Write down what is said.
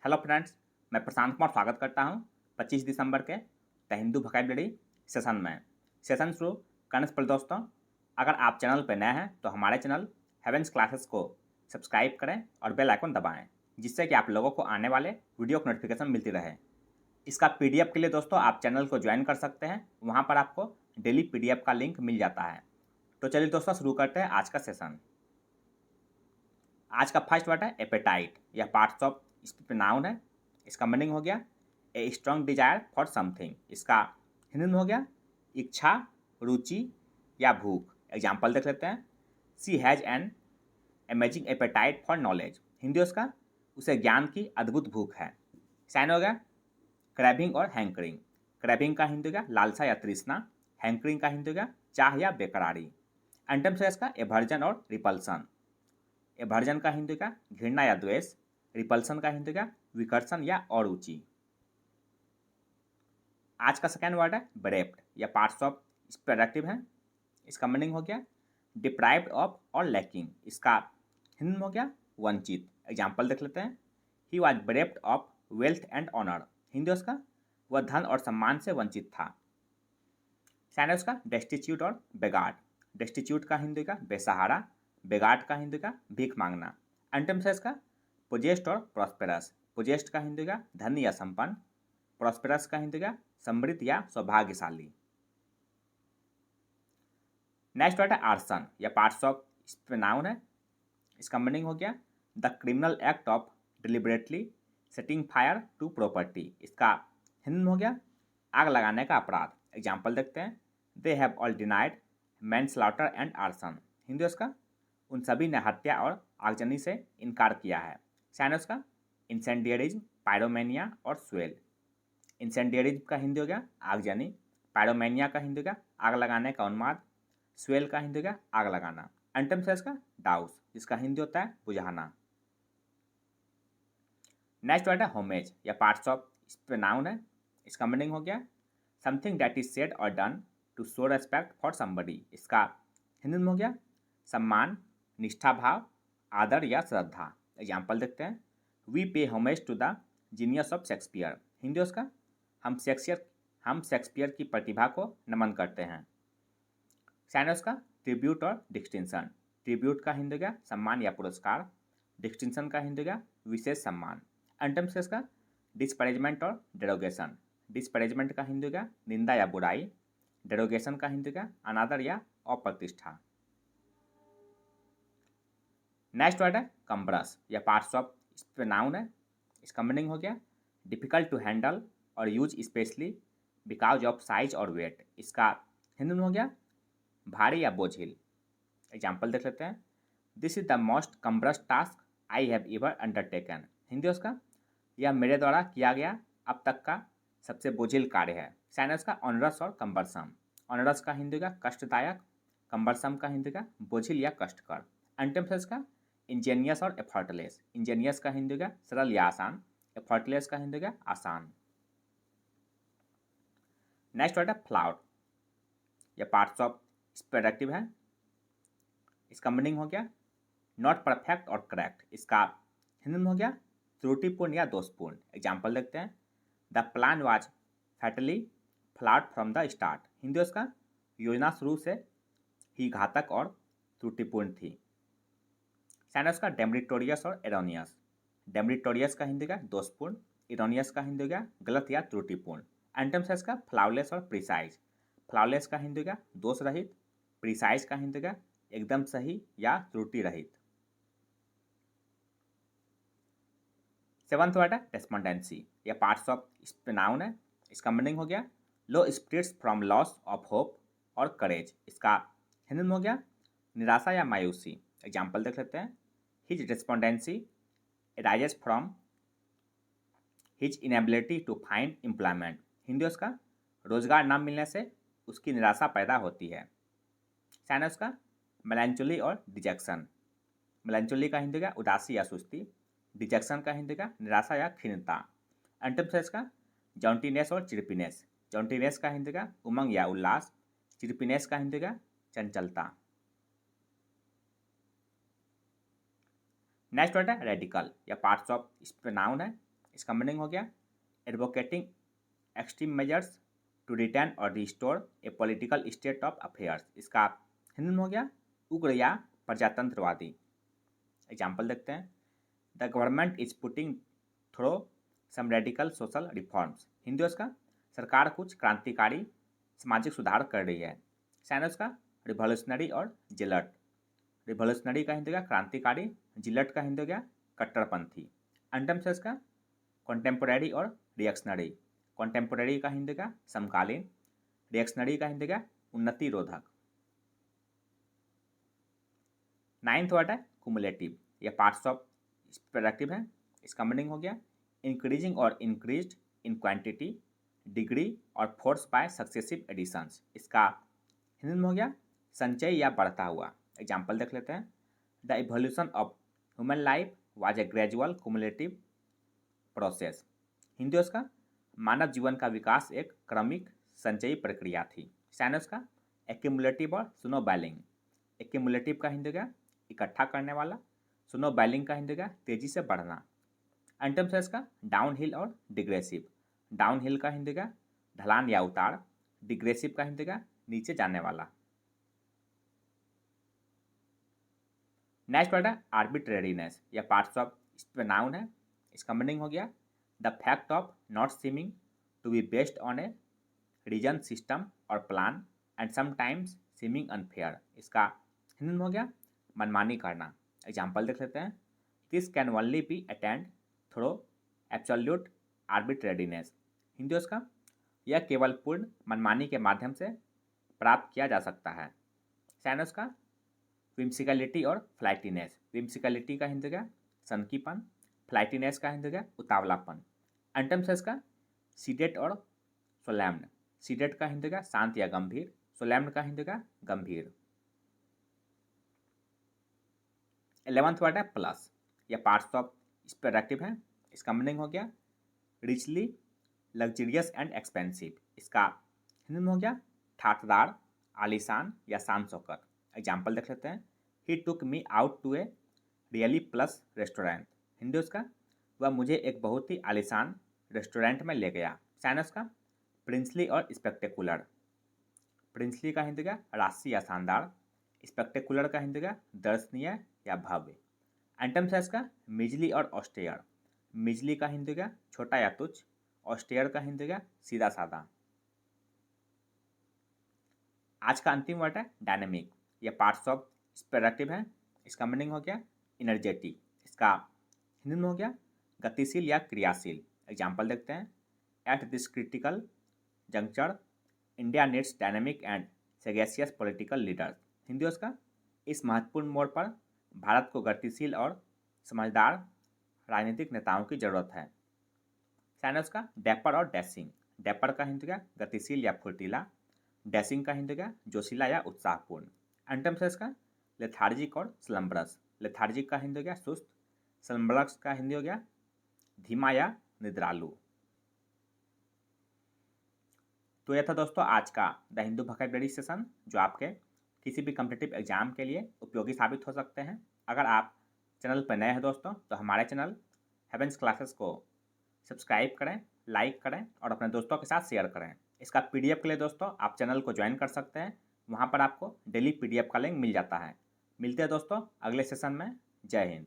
Hello friends, मैं प्रशांत कुमार स्वागत करता हूं 25 दिसंबर के द हिंदू वोकैबुलरी सेशन में। सेशन शुरू करने से पहले दोस्तों, अगर आप चैनल पर नए हैं तो हमारे चैनल हेवेंस क्लासेस को सब्सक्राइब करें और बेल आइकन दबाएं, जिससे कि आप लोगों को आने वाले वीडियो की नोटिफिकेशन मिलती रहे। इसका पीडीएफ के लिए दोस्तों आप चैनल को ज्वाइन कर सकते हैं, वहाँ पर आपको डेली पीडीएफ का लिंक मिल जाता है। तो चलिए दोस्तों शुरू करते हैं आज का सेशन। आज का फर्स्ट वर्ड है एपेटाइट या पार्ट्स ऑफ स्पीच नाउन है। इसका मीनिंग हो गया a strong desire for something. इसका हिंदी में हो गया इच्छा, रुचि या भूख। एग्जाम्पल देख लेते हैं। She has an amazing appetite for knowledge. Hindi उसका उसे ज्ञान की अद्भुत भूख है। साइन हो गया क्रैबिंग और हैंकरिंग। क्रैबिंग का हिंदी हो गया लालसा या तृष्णा। हैंकरिंग का हिंदी हो गया चाह या बेकरारी। एंटम्स है इसका एवर्जन और रिपल्सन। एवर्जन का हिंदी का घृणा या द्वेष। रिपल्सन का हिंदी का विकर्षण या अरुचि। आज का सेकेंड वर्ड है बरेप्ड या पार्ट्स ऑफ प्रोडक्टिव है। इसका मीनिंग हो गया डिप्राइव्ड ऑफ और लैकिंग। इसका हिंदी में हो गया वंचित। एग्जाम्पल देख लेते हैं। He was bereft of wealth and honour. Hindi उसका वह धन और सम्मान से वंचित था। सैन उसका डेस्टिट्यूट और बेगार्ड। डेस्टिट्यूट का हिंदी का बेसहारा। बेगार्ड का हिंदी का भीख मांगना। एंटम्स है इसका पोजेस्ट और प्रॉस्पेरस। पोजेस्ट का हिंदी का धनी या संपन्न। प्रॉस्पेरस का हिंदी का समृद्ध या सौभाग्यशाली। नेक्स्ट वर्ड है आर्सन या पार्ट्स ऑफ नाउन है। इसका मीनिंग हो गया the criminal act of deliberately setting fire to property. इसका हिंदी में हो गया आग लगाने का अपराध। एग्जाम्पल देखते हैं। They have all denied manslaughter and arson. Hindi उसका उन सभी ने हत्या और आगजनी से इनकार किया है। साइन उसका इंसेंडियरिज्म, पायरोमेनिया और स्वेल। इंसेंडियरिज्म का हिंदी हो गया आगजनी। पायरोमेनिया का हिंदी का आग लगाने का उन्माद। स्वेल का हिंदी का आग लगाना। एंटम्स है इसका डाउस, जिसका हिंदी होता है बुझाना। नेक्स्ट वर्ड है होमेज या पार्ट्स ऑफ नाउन है। इसका मीनिंग हो गया समथिंग दैट इज सेड और done to show respect for somebody. इसका हिंदी में हो गया सम्मान, निष्ठा भाव, आदर या श्रद्धा। एग्जाम्पल देखते हैं। We pay homage to the genius of Shakespeare. Hindi उसका हम शेक्सपियर की प्रतिभा को नमन करते हैं। साइनस का ट्रिब्यूट और डिस्टिंक्शन। ट्रिब्यूट का हिंदी का सम्मान या पुरस्कार। डिस्टिंक्शन का हिंदी का विशेष सम्मान। एंटम्स का डिस्परेजमेंट और डेरोगेशन। डिस्परेजमेंट का हिंदी का निंदा या बुराई। डेरोगेशन का हिंदी का अनादर या अप्रतिष्ठा। नेक्स्ट वर्ड है कम्ब्रस या पार्ट्स ऑफ नाउन है। इसका मीनिंग हो गया डिफिकल्ट टू हैंडल और use specially because of size और वेट। इसका हिंदी में हो गया भारी या बोझिल। एग्जाम्पल देख लेते हैं। This is the most cumbrous task I have ever undertaken. Hindi उसका यह मेरे द्वारा किया गया अब तक का सबसे बोझिल कार्य है। साइनस का ऑनरस और कम्बरसम। ऑनरस का हिंदी का कष्टदायक। कम्बरसम का हिंदी का बोझिल या कष्टकर। एंटम्स का इंजीनियस और एफर्टलेस। इंजीनियस का हिंदी का सरल या आसान। एफर्टलेस का हिंदी का आसान। नेक्स्ट वर्ड है फ्लाउड या पार्ट्स ऑफ प्रोडक्टिव है। इसका मीनिंग हो गया नॉट परफेक्ट और करेक्ट। इसका हिंदी में हो गया त्रुटिपूर्ण या दोषपूर्ण। एग्जाम्पल देखते हैं। The plan was fatally flawed from the start. Hindi उसका योजना शुरू से ही घातक और त्रुटिपूर्ण थी। साइनस का डेमरिटोरियस और एरोनियस। डेमरिटोरियस का हिंदी का दोषपूर्ण। इरोनियस का हिंदी का गलत या त्रुटिपूर्ण। एंटम्स का फ्लाउलेस और प्रिसाइज। फ्लाउलेस का हिंदी का दोष रहित। प्रिसाइज का हिंदी का एकदम सही या त्रुटि रहित। सेवंथ वर्ड है रेस्पोंडेंसी या पार्ट्स ऑफ नाउन है। इसका मीनिंग हो गया low spirits from loss of hope और करेज। इसका हिंदी में हो गया निराशा या मायूसी। एग्जाम्पल देख लेते हैं। His despondency rises from his inability to find employment. Hindi उसका रोजगार न मिलने से उसकी निराशा पैदा होती है। साइनस का मेलांचोली और डिजेक्शन। मेलांचोली का हिंदी का उदासी या सुस्ती। डिजेक्शन का हिंदी का निराशा या खिन्नता। एंटम्स का जॉन्टीनेस और चिरपिनेस। जॉन्टीनेस का हिंदी का उमंग या उल्लास। चिरपिनेस का हिंदी का चंचलता। नेक्स्ट वर्ड है रेडिकल या पार्ट्स ऑफ नाउन है। इसका मीनिंग हो गया advocating extreme measures to return और restore a political state of affairs. इसका हिंदी में हो गया उग्र या प्रजातंत्रवादी। एग्जाम्पल देखते हैं, the government is putting through some radical social reforms. Hindi उसका सरकार कुछ क्रांतिकारी सामाजिक सुधार कर रही है। साइन उसका रिवॉल्यूशनरी और जिलट। रिवॉल्यूशनरी का हिंदी का क्रांतिकारी, जिलट का हिंदी हो गया कट्टरपंथी। अंटम से इसका कॉन्टेम्पोरेरी और रिएक्शनरी। कॉन्टेम्पोरेरी का हिंदी का समकालीन, रिएक्शनरी का हिंदी का उन्नति रोधक। नाइन्थ वर्ड है कुमुलेटिव, यह पार्ट्स ऑफ प्रोडक्टिव है। इसका मीनिंग हो गया इंक्रीजिंग और इंक्रीज्ड इन क्वांटिटी, डिग्री और फोर्स बाय सक्सेसिव एडिशंस। इसका हिंदी में हो गया संचय या बढ़ता हुआ। एग्जाम्पल देख लेते हैं, the evolution of human life was a gradual cumulative process. Hindi उसका मानव जीवन का विकास एक क्रमिक संचयी प्रक्रिया थी। साइनस का एक्यूमुलेटिव और स्नोबॉलिंग। एक्यूमुलेटिव का हिंदी का इकट्ठा करने वाला, स्नोबॉलिंग का हिंदी का तेजी से बढ़ना। अंटम से इसका डाउन हिल और डिग्रेसिव। डाउन हिल का हिंदी का ढलान या उतार, डिग्रेसिव का हिंदी का नीचे जाने वाला। नेक्स्ट वर्ड है आर्बिट्रेरीनेस, यह पार्ट्स ऑफ नाउन है। इसका मीनिंग हो गया the fact of not seeming to be based on a reason system और plan and sometimes seeming unfair. इसका हिंदी में हो गया मनमानी करना। एग्जाम्पल देख लेते हैं, this can only be attained through absolute arbitrariness. Hindi उसका यह केवल पूर्ण मनमानी के माध्यम से प्राप्त किया जा सकता है। साइनस का विम्सिकलिटी और फ्लाइटीनेस। विम्सिकलिटी का हिंदी का सनकीपन, फ्लाइटीनेस का हिंदी का उतावलापन। अंटम से इसका सीडेट और सोलैम्न। सीडेट का हिंदी का शांत या गंभीर, सोलैम्न का हिंदी का गंभीर। 11th वर्ड है प्लस, यह पार्ट्स ऑफ प्रोडक्टिव है। इसका मीनिंग हो गया रिचली लग्जरियस एंड एक्सपेंसिव। इसका हिंदी में हो गया ठाटदार, आलीशान या शान शौकत। एग्जाम्पल देख लेते हैं, he took me out to a really plush restaurant. Hindi उसका वह मुझे एक बहुत ही आलीशान रेस्टोरेंट में ले गया। साइनस का प्रिंसली और स्पेक्टेकुलर। प्रिंसली का हिंदी का राशि या शानदार, स्पेक्टेकुलर का हिंदी का दर्शनीय या भव्य। एंटम साइज का मिजली और ऑस्टेयर। मिजली का हिंदी का छोटा या तुच्छ, ऑस्टेयर का हिंदी का सीधा साधा। आज का अंतिम वर्ड है डायनेमिक, यह पार्ट्स ऑफ प्रोडक्टिव है। इसका मीनिंग हो गया एनर्जेटिक। इसका हिंदी में हो गया गतिशील या क्रियाशील। एग्जाम्पल देखते हैं, at this critical juncture India needs dynamic and sagacious political leaders. Hindi उसका इस महत्वपूर्ण मोड़ पर भारत को गतिशील और समझदार राजनीतिक नेताओं की जरूरत है। साइनस का डैपर और डैशिंग। डैपर का हिंदी का गतिशील या फुर्तीला, डैशिंग का हिंदी का जोशीला या उत्साहपूर्ण। अंटम से इसका लेथार्जिक और स्लम्बरस। लेथार्जिक का हिंदी हो गया सुस्त, स्लम्बरस का हिंदी हो गया धीमा या निद्रालु। तो यह था दोस्तों आज का द हिंदू वोकैबुलरी सेशन, जो आपके किसी भी कम्पिटिटिव एग्जाम के लिए उपयोगी साबित हो सकते हैं। अगर आप चैनल पर नए हैं दोस्तों, तो हमारे चैनल हेवेंस क्लासेस को सब्सक्राइब करें, लाइक करें और अपने दोस्तों के साथ शेयर करें। इसका पीडीएफ के लिए दोस्तों आप चैनल को ज्वाइन कर सकते हैं, वहाँ पर आपको डेली पीडीएफ का लिंक मिल जाता है। मिलते हैं दोस्तों अगले सेशन में। जय हिंद।